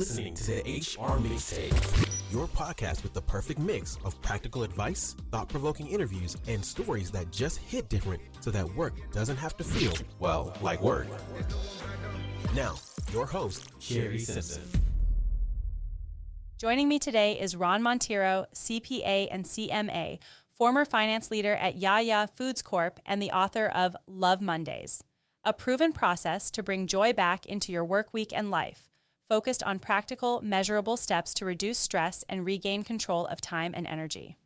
listening to the HR Mixtape, your podcast with the perfect mix of practical advice, thought-provoking interviews, and stories that just hit different so that work doesn't have to feel, well, like work. Now, your host, Shari Simpson. Joining me today is Ron Monteiro, CPA and CMA, former finance leader at YaYa Foods Corp and the author of Love Mondays, a proven process to bring joy back into your work week and life, focused on practical, measurable steps to reduce stress and regain control of time and energy.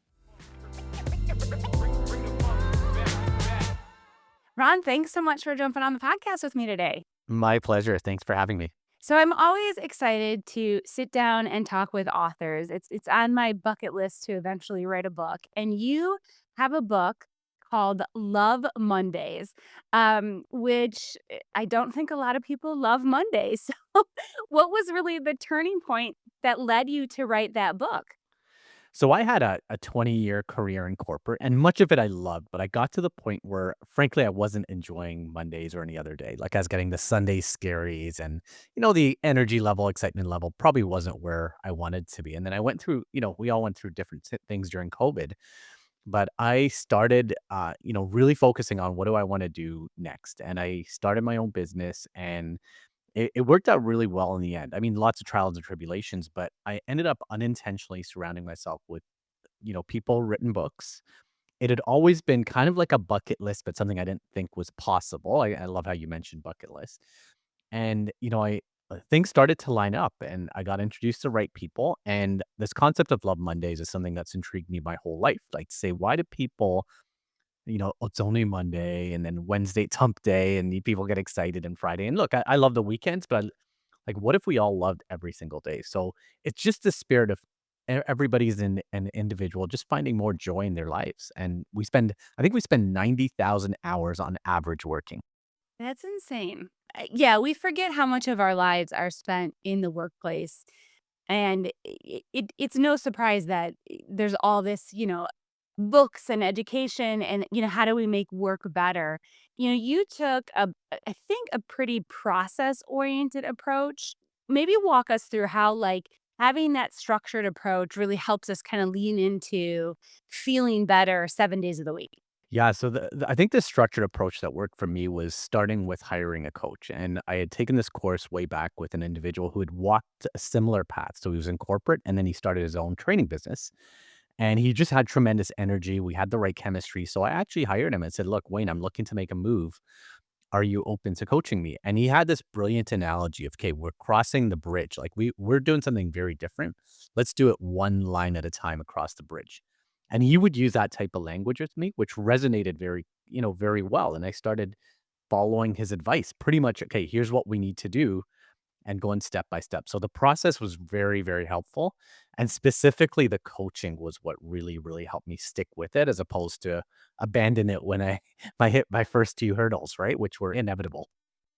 Ron, thanks so much for jumping on the podcast with me today. My pleasure. Thanks for having me. So I'm always excited to sit down and talk with authors. It's on my bucket list to eventually write a book. And you have a book called Love Mondays, which I don't think a lot of people love Mondays. So what was really the turning point that led you to write that book? So I had a 20-year career in corporate, and much of it I loved, but I got to the point where, frankly, I wasn't enjoying Mondays or any other day. Like I was getting the Sunday scaries and, the energy level, excitement level probably wasn't where I wanted to be. And then I went through, we all went through different things during COVID, but I started, really focusing on what do I want to do next. And I started my own business, and it worked out really well in the end. I mean, lots of trials and tribulations, but I ended up unintentionally surrounding myself with, people, written books. It had always been kind of like a bucket list, but something I didn't think was possible. I love how you mentioned bucket list. And, things started to line up and I got introduced to the right people. And this concept of Love Mondays is something that's intrigued me my whole life. Like, say, why do people "Oh, it's only Monday, and then Wednesday, it's hump day, and people get excited, and Friday." And look, I love the weekends, but like, what if we all loved every single day? So it's just the spirit of everybody's an individual, just finding more joy in their lives. And I think we spend 90,000 hours on average working. That's insane. Yeah, we forget how much of our lives are spent in the workplace. And it's no surprise that there's all this, books and education and, how do we make work better? You took I think a pretty process oriented approach. Maybe walk us through how like having that structured approach really helps us kind of lean into feeling better 7 days of the week. Yeah, so I think the structured approach that worked for me was starting with hiring a coach. And I had taken this course way back with an individual who had walked a similar path. So he was in corporate and then he started his own training business. And he just had tremendous energy. We had the right chemistry. So I actually hired him and said, "Look, Wayne, I'm looking to make a move. Are you open to coaching me?" And he had this brilliant analogy of, okay, we're crossing the bridge. Like we're doing something very different. Let's do it one line at a time across the bridge. And he would use that type of language with me, which resonated very well. And I started following his advice pretty much. Okay, here's what we need to do and going step by step. So the process was very, very helpful. And specifically the coaching was what really, really helped me stick with it as opposed to abandon it when I hit my first two hurdles, right? Which were inevitable.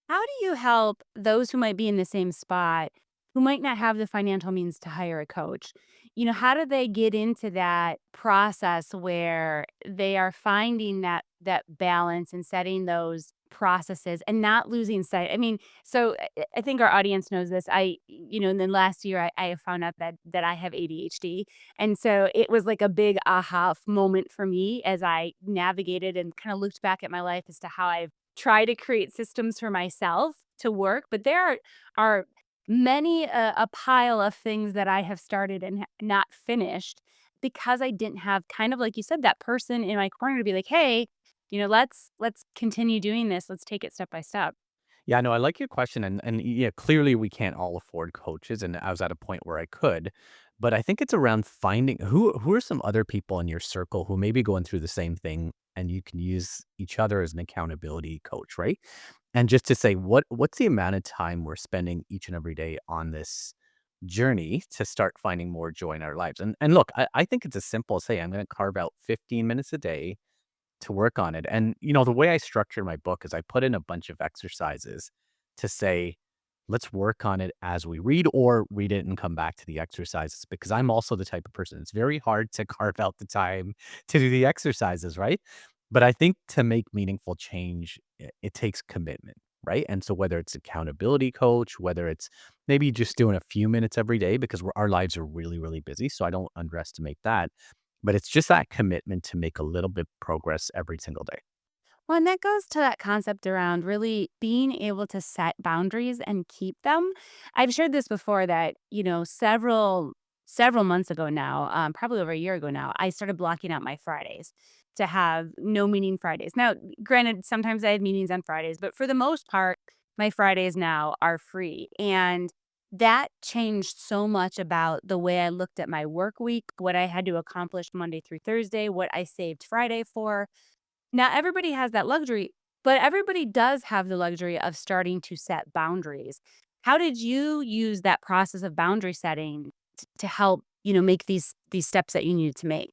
How do you help those who might be in the same spot, who might not have the financial means to hire a coach? How do they get into that process where they are finding that balance and setting those processes and not losing sight? I mean, so I think our audience knows this. And then last year I have found out that I have ADHD. And so it was like a big aha moment for me as I navigated and kind of looked back at my life as to how I've try to create systems for myself to work, but there are many a pile of things that I have started and not finished because I didn't have kind of like you said that person in my corner to be like, "Hey, let's continue doing this. Let's take it step by step." Yeah, no, I like your question. And yeah, clearly we can't all afford coaches. And I was at a point where I could. But I think it's around finding who are some other people in your circle who may be going through the same thing and you can use each other as an accountability coach, right? And just to say what's the amount of time we're spending each and every day on this journey to start finding more joy in our lives. And look, I think it's as simple as say, I'm gonna carve out 15 minutes a day to work on it. And, the way I structure my book is I put in a bunch of exercises to say, let's work on it as we read or read it and come back to the exercises because I'm also the type of person. It's very hard to carve out the time to do the exercises, right? But I think to make meaningful change, it takes commitment, right? And so whether it's accountability coach, whether it's maybe just doing a few minutes every day because our lives are really, really busy. So I don't underestimate that. But it's just that commitment to make a little bit progress every single day. Well, and that goes to that concept around really being able to set boundaries and keep them. I've shared this before that, several months ago now, probably over a year ago now, I started blocking out my Fridays to have no meeting Fridays. Now, granted, sometimes I have meetings on Fridays, but for the most part, my Fridays now are free. And that changed so much about the way I looked at my work week, what I had to accomplish Monday through Thursday, what I saved Friday for. Now, everybody has that luxury, but everybody does have the luxury of starting to set boundaries. How did you use that process of boundary setting to help, make these steps that you needed to make?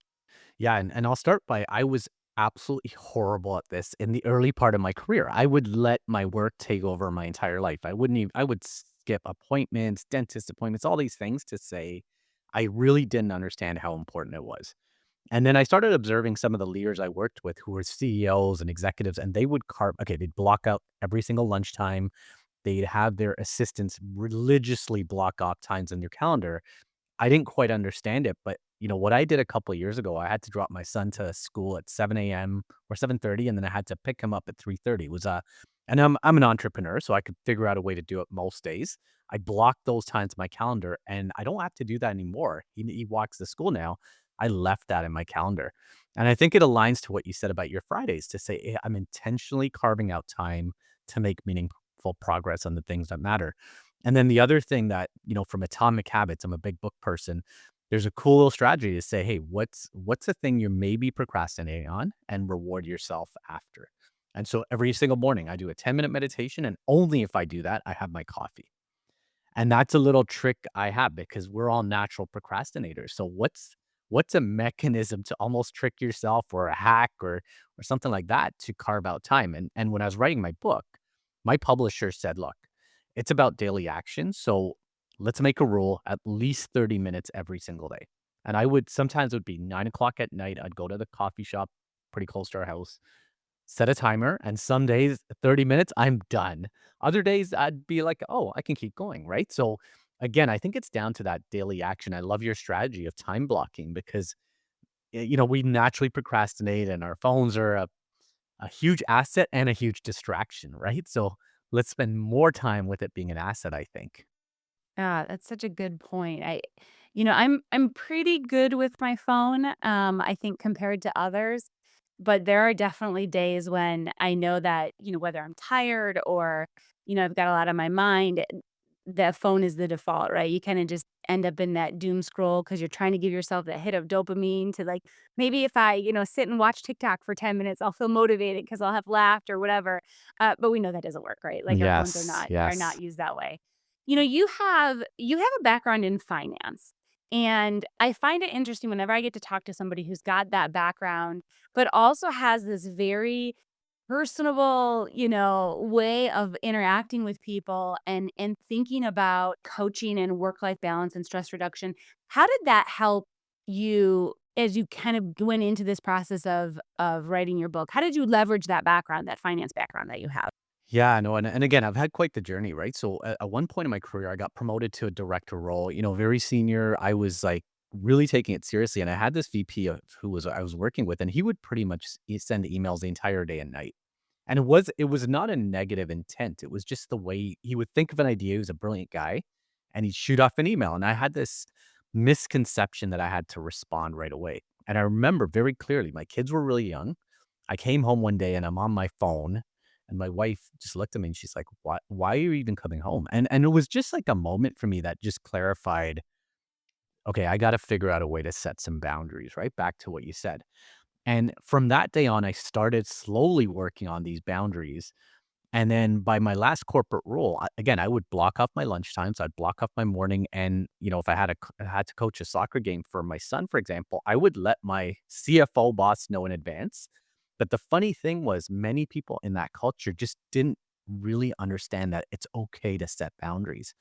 Yeah, and I'll start by I was absolutely horrible at this in the early part of my career. I would let my work take over my entire life. I would skip appointments, dentist appointments, all these things to say I really didn't understand how important it was. And then I started observing some of the leaders I worked with who were CEOs and executives, and they would they'd block out every single lunchtime. They'd have their assistants religiously block off times in their calendar. I didn't quite understand it, but, what I did a couple of years ago, I had to drop my son to school at 7 AM or 7:30, and then I had to pick him up at 3:30. It was, and I'm an entrepreneur, so I could figure out a way to do it most days. I blocked those times in my calendar, and I don't have to do that anymore. He walks to school now. I left that in my calendar, and I think it aligns to what you said about your Fridays to say, I'm intentionally carving out time to make meaningful progress on the things that matter. And then the other thing that, from Atomic Habits, I'm a big book person. There's a cool little strategy to say, hey, what's a thing you're maybe procrastinating on and reward yourself after. And so every single morning I do a 10-minute meditation. And only if I do that, I have my coffee. And that's a little trick I have because we're all natural procrastinators. So what's a mechanism to almost trick yourself or a hack or something like that to carve out time? And when I was writing my book, my publisher said, look, it's about daily action. So let's make a rule at least 30 minutes every single day. And I would sometimes it would be 9 o'clock at night. I'd go to the coffee shop pretty close to our house, set a timer, and some days, 30 minutes, I'm done. Other days, I'd be like, "Oh, I can keep going," right? So, again, I think it's down to that daily action. I love your strategy of time blocking because, we naturally procrastinate and our phones are a huge asset and a huge distraction, right? So, let's spend more time with it being an asset, I think. Ah, that's such a good point. I'm pretty good with my phone, I think compared to others, but there are definitely days when I know that, whether I'm tired or, I've got a lot on my mind, the phone is the default, right? You kinda just end up in that doom scroll because 'cause you're trying to give yourself that hit of dopamine to, like, maybe if I, sit and watch TikTok for 10 minutes, I'll feel motivated because 'cause I'll have laughed or whatever, but we know that doesn't work, right? Like, our phones are Yes, not yes. used that way. You have a background in finance, and I find it interesting whenever I get to talk to somebody who's got that background, but also has this very personable, way of interacting with people and thinking about coaching and work-life balance and stress reduction. How did that help you as you kind of went into this process of writing your book? How did you leverage that background, that finance background that you have? Yeah, no, and again, I've had quite the journey, right? So at one point in my career, I got promoted to a director role, very senior. I was like really taking it seriously, and I had this VP who was I was working with, and he would pretty much send emails the entire day and night. And it was not a negative intent. It was just the way he would think of an idea. He was a brilliant guy, and he'd shoot off an email. And I had this misconception that I had to respond right away. And I remember very clearly, my kids were really young. I came home one day and I'm on my phone, and my wife just looked at me and she's like, why are you even coming home? And it was just like a moment for me that just clarified, okay, I got to figure out a way to set some boundaries, right? Back to what you said. And from that day on, I started slowly working on these boundaries. And then by my last corporate role, again, I would block off my lunch times. I'd block off my morning. And, if I had to coach a soccer game for my son, for example, I would let my CFO boss know in advance. But the funny thing was, many people in that culture just didn't really understand that it's okay to set boundaries.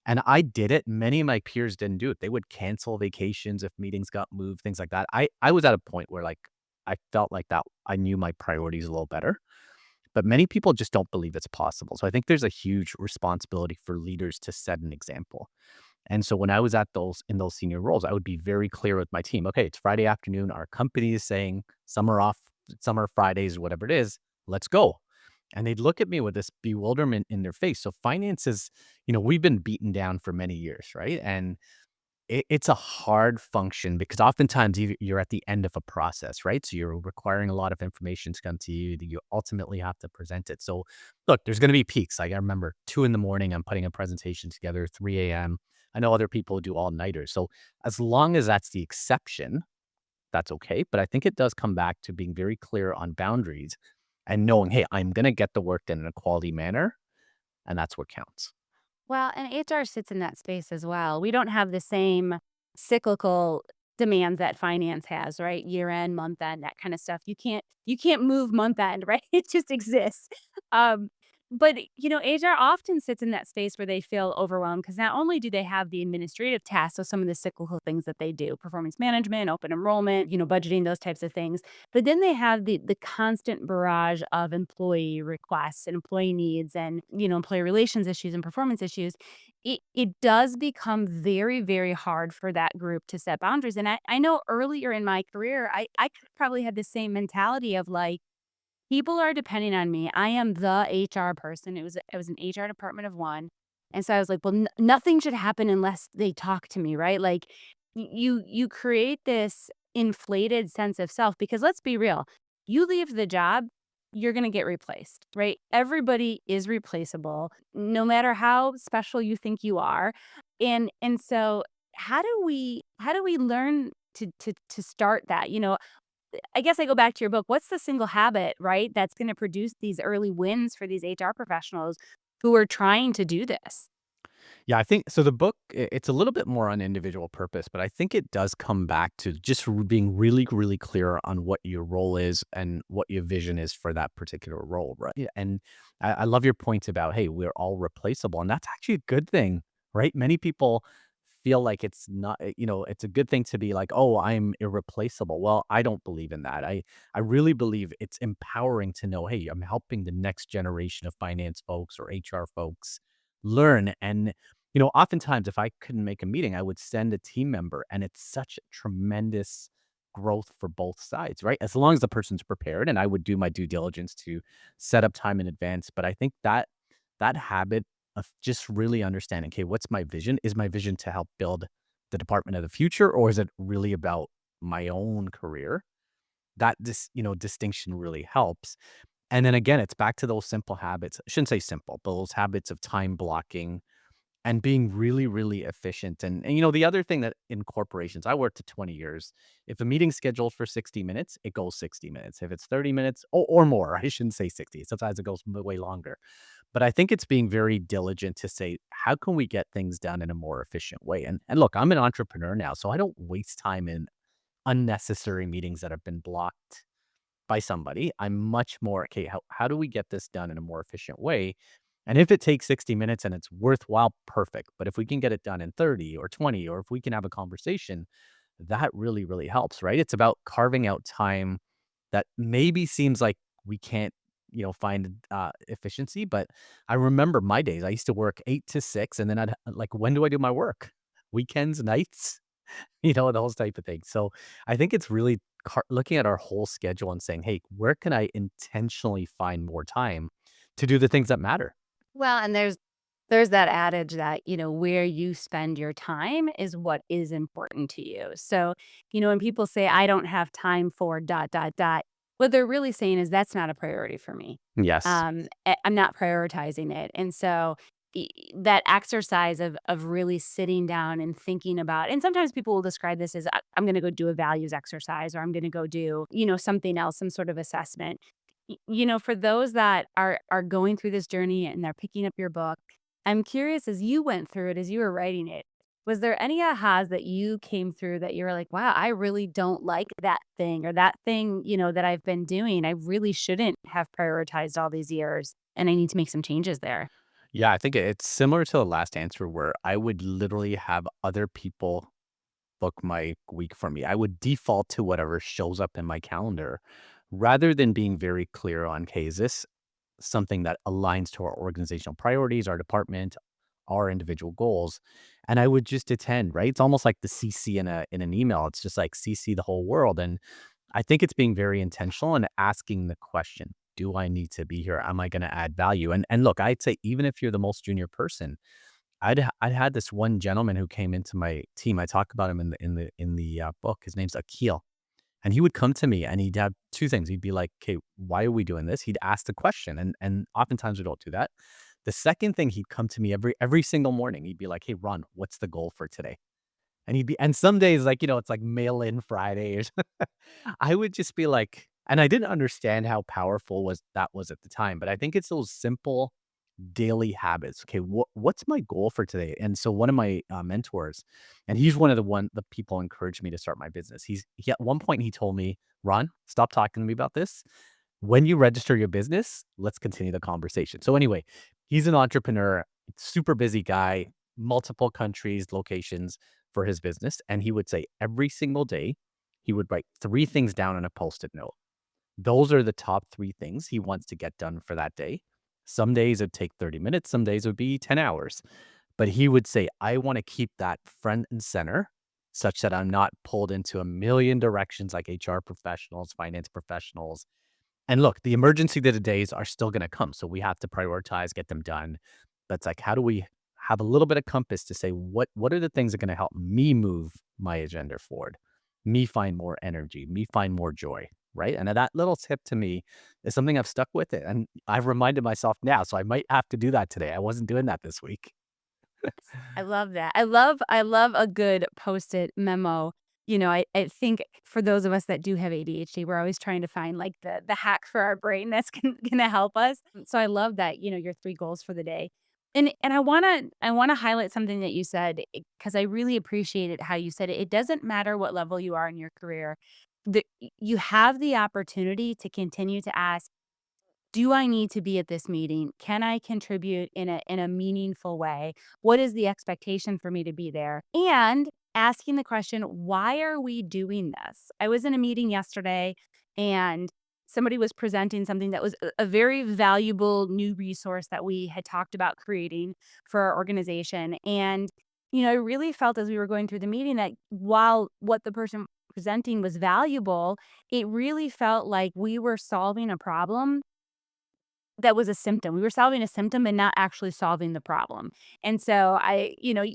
And I did it. Many of my peers didn't do it. They would cancel vacations if meetings got moved, things like that. I was at a point where like I felt like that I knew my priorities a little better. but many people just don't believe it's possible. So I think there's a huge responsibility for leaders to set an example. And so when I was at those in those senior roles, I would be very clear with my team. Okay, it's Friday afternoon. Our company is saying some are off, some are Fridays, whatever it is. Let's go. And they'd look at me with this bewilderment in their face. So finance is, we've been beaten down for many years, right? And it's a hard function because oftentimes you're at the end of a process, right? So you're requiring a lot of information to come to you that you ultimately have to present it. So look, there's going to be peaks. Like I remember 2 in the morning, I'm putting a presentation together, 3 a.m. I know other people do all nighters. So as long as that's the exception, that's okay. But I think it does come back to being very clear on boundaries and knowing, hey, I'm going to get the work done in a quality manner. And that's what counts. Well, and HR sits in that space as well. We don't have the same cyclical demands that finance has, right? Year end, month end, that kind of stuff. You can't move month end, right? It just exists. Um, but HR often sits in that space where they feel overwhelmed because not only do they have the administrative tasks, so some of the cyclical things that they do, performance management, open enrollment, budgeting, those types of things, but then they have the constant barrage of employee requests and employee needs and, employee relations issues and performance issues. It does become very, very hard for that group to set boundaries. And I know earlier in my career, I probably had the same mentality of like, people are depending on me. I am the HR person. It was an HR department of one. And so I was like, well, nothing should happen unless they talk to me, right? Like you create this inflated sense of self because let's be real. You leave the job, you're going to get replaced, right? Everybody is replaceable no matter how special you think you are. And so how do we learn to start that? I guess I go back to your book. What's the single habit, right, that's gonna produce these early wins for these HR professionals who are trying to do this? Yeah, I think so. The book, it's a little bit more on individual purpose, but I think it does come back to just being really, really clear on what your role is and what your vision is for that particular role, right? Yeah, and I love your point about, hey, we're all replaceable, and that's actually a good thing, right? Many people feel like it's not, it's a good thing to be like, oh, I'm irreplaceable. Well, I don't believe in that. I really believe it's empowering to know, hey, I'm helping the next generation of finance folks or HR folks learn. And oftentimes if I couldn't make a meeting, I would send a team member, and it's such tremendous growth for both sides, right? As long as the person's prepared, and I would do my due diligence to set up time in advance. But I think that habit of just really understanding, okay, what's my vision? Is my vision to help build the department of the future, or is it really about my own career? That distinction really helps. And then again, it's back to those simple habits. I shouldn't say simple, but those habits of time blocking and being really, really efficient. And the other thing that in corporations, I worked to 20 years. If a meeting's scheduled for 60 minutes, it goes 60 minutes. If it's 30 minutes or more, I shouldn't say 60. Sometimes it goes way longer. But I think it's being very diligent to say, how can we get things done in a more efficient way? And look, I'm an entrepreneur now, so I don't waste time in unnecessary meetings that have been blocked by somebody. I'm much more, okay, how do we get this done in a more efficient way? And if it takes 60 minutes and it's worthwhile, perfect. But if we can get it done in 30 or 20, or if we can have a conversation, that really, really helps, right? It's about carving out time that maybe seems like we can't, find efficiency. But I remember my days. I used to work 8 to 6, and then I'd like, when do I do my work? Weekends, nights, those type of things. So I think it's really looking at our whole schedule and saying, hey, where can I intentionally find more time to do the things that matter? Well, and there's that adage that, where you spend your time is what is important to you. So, when people say, I don't have time for dot, dot, dot, what they're really saying is that's not a priority for me. Yes. I'm not prioritizing it. And so that exercise of really sitting down and thinking about, and sometimes people will describe this as I'm going to go do a values exercise or I'm going to go do, something else, some sort of assessment. For those that are going through this journey and they're picking up your book, I'm curious as you went through it, as you were writing it, was there any ahas that you came through that you were like, wow, I really don't like that thing or that thing, that I've been doing. I really shouldn't have prioritized all these years and I need to make some changes there. Yeah, I think it's similar to the last answer where I would literally have other people book my week for me. I would default to whatever shows up in my calendar rather than being very clear on, okay, is this something that aligns to our organizational priorities, our department, our individual goals. And I would just attend, right? It's almost like the CC in an email. It's just like CC the whole world. And I think it's being very intentional and asking the question, do I need to be here? Am I going to add value? And look, I'd say even if you're the most junior person, I'd had this one gentleman who came into my team. I talk about him in the book. His name's Akil. And he would come to me and he'd have two things. He'd be like, "Okay, why are we doing this?" He'd ask the question, and oftentimes we don't do that. The second thing, he'd come to me every single morning. He'd be like, "Hey, Ron, what's the goal for today?" And some days, like, it's like mail in Friday or I would just be like, and I didn't understand how powerful was at the time, but I think it's those simple daily habits. Okay, what's my goal for today? And so one of my mentors, and he's one of the people who encouraged me to start my business. At one point he told me, Ron, stop talking to me about this. When you register your business, let's continue the conversation. So anyway, he's an entrepreneur, super busy guy, multiple countries, locations for his business. And he would say every single day, he would write three things down on a post-it note. Those are the top three things he wants to get done for that day. Some days it'd take 30 minutes, some days it would be 10 hours. But he would say, I want to keep that front and center such that I'm not pulled into a million directions like HR professionals, finance professionals. And look, the emergency days are still going to come. So we have to prioritize, get them done. But it's like, how do we have a little bit of compass to say, what are the things that are going to help me move my agenda forward, me find more energy, me find more joy, right? And that little tip to me is something I've stuck with it. And I've reminded myself now. So I might have to do that today. I wasn't doing that this week. I love that. I love a good Post-it memo. I think for those of us that do have ADHD, we're always trying to find like the hack for our brain that's gonna help us. So I love that, your 3 goals for the day. And I wanna highlight something that you said, because I really appreciated how you said it. It doesn't matter what level you are in your career. You have the opportunity to continue to ask, do I need to be at this meeting? Can I contribute in a meaningful way? What is the expectation for me to be there? And asking the question, why are we doing this? I was in a meeting yesterday and somebody was presenting something that was a very valuable new resource that we had talked about creating for our organization. And, I really felt as we were going through the meeting that while what the person presenting was valuable, it really felt like we were solving a problem that was a symptom. We were solving a symptom and not actually solving the problem. And so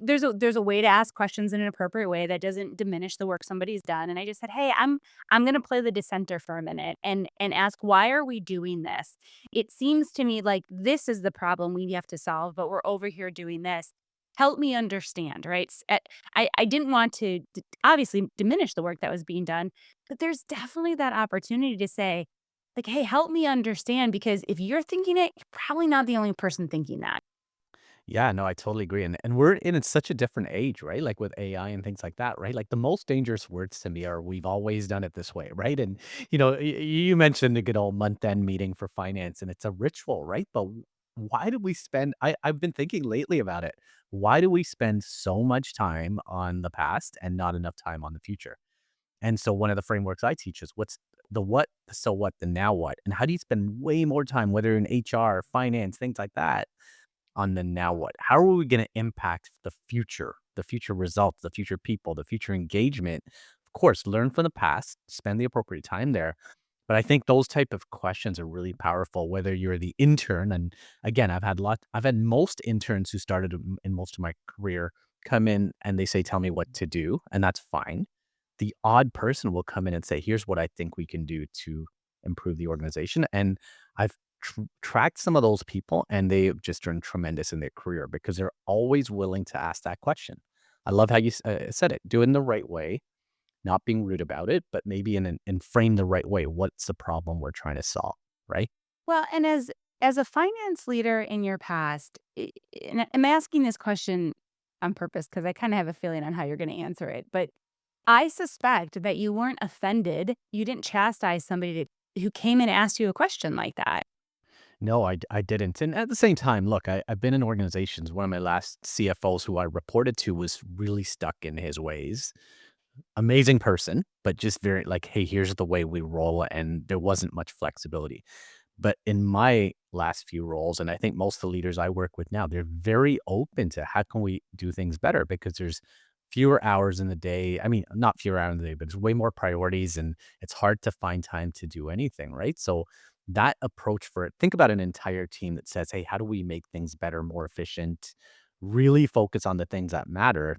there's a way to ask questions in an appropriate way that doesn't diminish the work somebody's done. And I just said, "Hey, I'm going to play the dissenter for a minute and ask, why are we doing this? It seems to me like this is the problem we have to solve, but we're over here doing this. Help me understand," right? I didn't want to obviously diminish the work that was being done, but there's definitely that opportunity to say, like, "Hey, help me understand," because if you're thinking it, you're probably not the only person thinking that. Yeah, no, I totally agree. And we're in such a different age, right? Like with AI and things like that, right? Like the most dangerous words to me are we've always done it this way, right? And you mentioned the good old month-end meeting for finance and it's a ritual, right? But why do we spend I've been thinking lately about it. Why do we spend so much time on the past and not enough time on the future? And so one of the frameworks I teach is what's the what, the so what, the now what, and how do you spend way more time, whether in HR, finance, things like that, on the now what? How are we going to impact the future results, the future people, the future engagement? Of course, learn from the past, spend the appropriate time there. But I think those type of questions are really powerful, whether you're the intern. And again, I've had most interns who started in most of my career come in and they say, tell me what to do. And that's fine. The odd person will come in and say, here's what I think we can do to improve the organization. And I've tracked some of those people and they've just done tremendous in their career because they're always willing to ask that question. I love how you said it, doing the right way, not being rude about it, but maybe in frame the right way. What's the problem we're trying to solve, right? Well, and as a finance leader in your past, and I'm asking this question on purpose because I kind of have a feeling on how you're going to answer it, but I suspect that you weren't offended. You didn't chastise somebody who came and asked you a question like that. No, I didn't. And at the same time, look, I've been in organizations. One of my last CFOs who I reported to was really stuck in his ways. Amazing person, but just very like, hey, here's the way we roll. And there wasn't much flexibility. But in my last few roles. And I think most of the leaders I work with now, they're very open to how can we do things better because there's fewer hours in the day. I mean, not fewer hours in the day, but there's way more priorities and it's hard to find time to do anything, right? So that approach for it, think about an entire team that says, hey, how do we make things better, more efficient, really focus on the things that matter.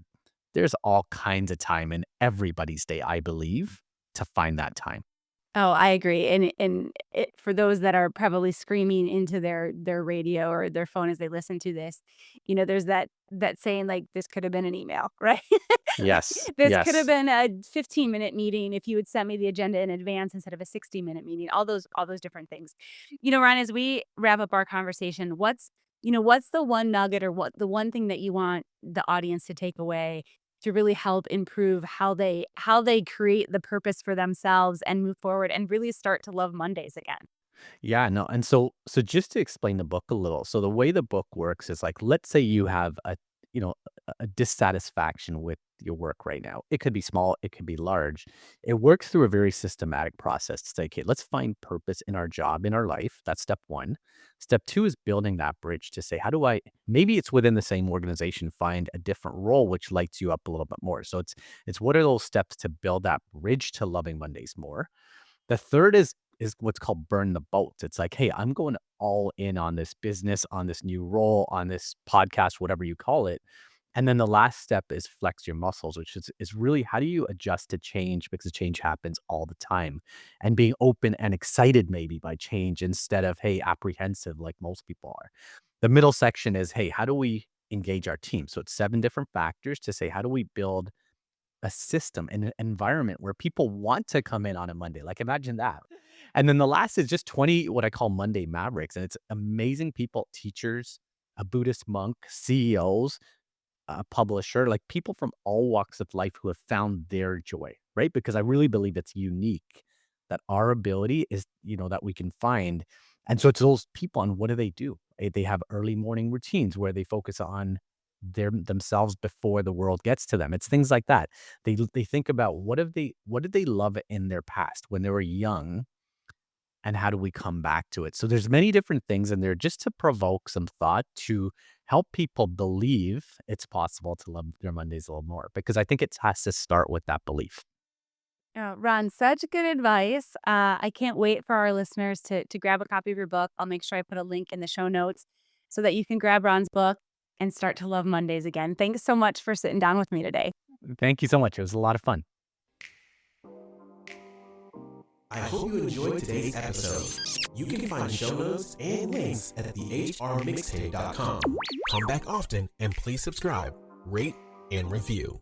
There's all kinds of time in everybody's day, I believe, to find that time. Oh, I agree. And for those that are probably screaming into their radio or their phone as they listen to this, there's that saying like this could have been an email, right? Yes. This could have Yes. been a 15-minute meeting if you had sent me the agenda in advance instead of a 60-minute meeting. All those different things. Ryan, as we wrap up our conversation, what's the one nugget or what the one thing that you want the audience to take away to really help improve how they create the purpose for themselves and move forward and really start to love Mondays again. Yeah, no, and so just to explain the book a little, so the way the book works is like, let's say you have you know, a dissatisfaction with your work right now. It could be small, it could be large. It works through a very systematic process to say, okay, let's find purpose in our job, in our life. That's step one. Step two is building that bridge to say, how do I, maybe it's within the same organization, find a different role which lights you up a little bit more. So it's what are those steps to build that bridge to loving Mondays more? The third is what's called burn the boat. It's like, hey, I'm going all in on this business, on this new role, on this podcast, whatever you call it. And then the last step is flex your muscles, which is really how do you adjust to change because change happens all the time and being open and excited maybe by change instead of, hey, apprehensive like most people are. The middle section is, hey, how do we engage our team? So it's 7 different factors to say, how do we build a system and an environment where people want to come in on a Monday. Like imagine that. And then the last is just 20 what I call Monday Mavericks. And it's amazing people, teachers, a Buddhist monk, CEOs, a publisher, like people from all walks of life who have found their joy, right? Because I really believe it's unique that our ability is, that we can find. And so it's those people and what do they do? They have early morning routines where they focus on themselves before the world gets to them. It's things like that. They think about what did they love in their past when they were young and how do we come back to it? So there's many different things in there just to provoke some thought to help people believe it's possible to love their Mondays a little more because I think it has to start with that belief. Ron, such good advice. I can't wait for our listeners to grab a copy of your book. I'll make sure I put a link in the show notes so that you can grab Ron's book and start to love Mondays again. Thanks so much for sitting down with me today. Thank you so much. It was a lot of fun. I hope you enjoyed today's episode. You can find show notes and links at thehrmixtape.com. Come back often and please subscribe, rate, and review.